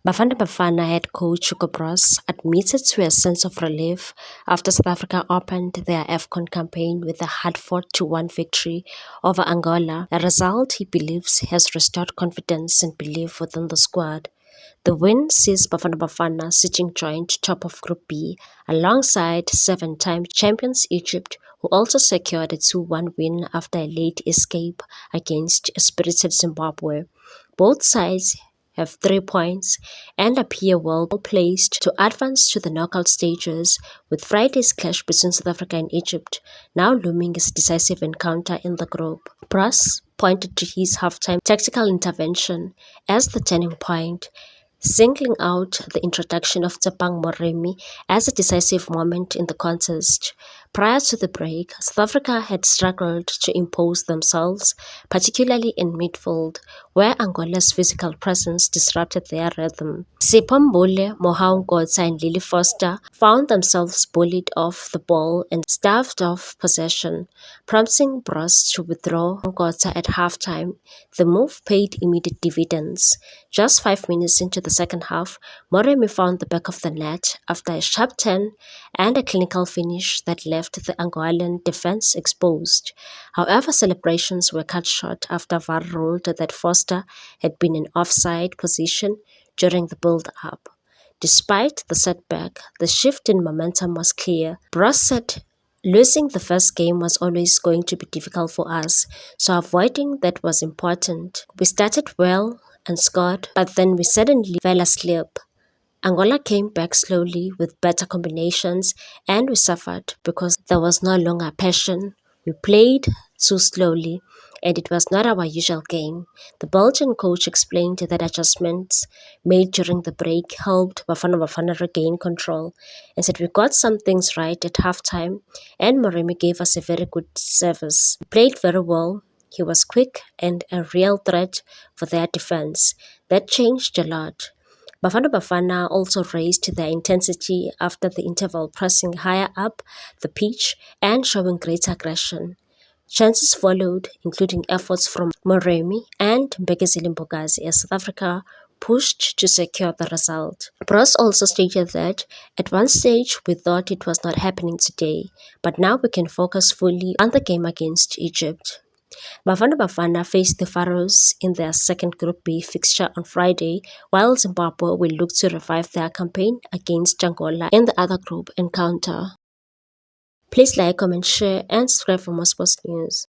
Bafana Bafana head coach Hugo Broos admitted to a sense of relief after South Africa opened their AFCON campaign with a hard-fought 2-1 victory over Angola, a result he believes has restored confidence and belief within the squad. The win sees Bafana Bafana sitting joint top of Group B alongside seven-time champions Egypt, who also secured a 2-1 win after a late escape against a spirited Zimbabwe. Both sides have 3 points and appear well placed to advance to the knockout stages, with Friday's clash between South Africa and Egypt now looming as a decisive encounter in the group. Broos pointed to his halftime tactical intervention as the turning point, singling out the introduction of Tshepo Moremi as a decisive moment in the contest. Prior to the break, South Africa had struggled to impose themselves, particularly in midfield, where Angola's physical presence disrupted their rhythm. Sipho Mbule, Mohao Nkotsa and Lily Foster found themselves bullied off the ball and starved of possession, prompting Broos to withdraw Nkotsa at halftime. The move paid immediate dividends. Just 5 minutes into the second half, Moremi found the back of the net after a sharp turn and a clinical finish that left the Angolan defense exposed. However, celebrations were cut short after VAR ruled that Foster had been in offside position during the build-up. Despite the setback, the shift in momentum was clear. Broos said, "Losing the first game was always going to be difficult for us, so avoiding that was important. We started well and scored, but then we suddenly fell asleep. Angola came back slowly with better combinations, and we suffered because there was no longer passion. We played too slowly, and it was not our usual game." The Belgian coach explained that adjustments made during the break helped Bafana Bafana regain control and said, "We got some things right at halftime, and Moremi gave us a very good service. We played very well. He was quick and a real threat for their defense. That changed a lot." Bafana Bafana also raised their intensity after the interval, pressing higher up the pitch and showing greater aggression. Chances followed, including efforts from Moremi and Mbekezeli Mbokazi as South Africa pushed to secure the result. Broos also stated that, "At one stage we thought it was not happening today, but now we can focus fully on the game against Egypt." Bafana Bafana faced the Pharaohs in their second Group B fixture on Friday, while Zimbabwe will look to revive their campaign against Angola in the other group encounter. Please like, comment, share, and subscribe for more sports news.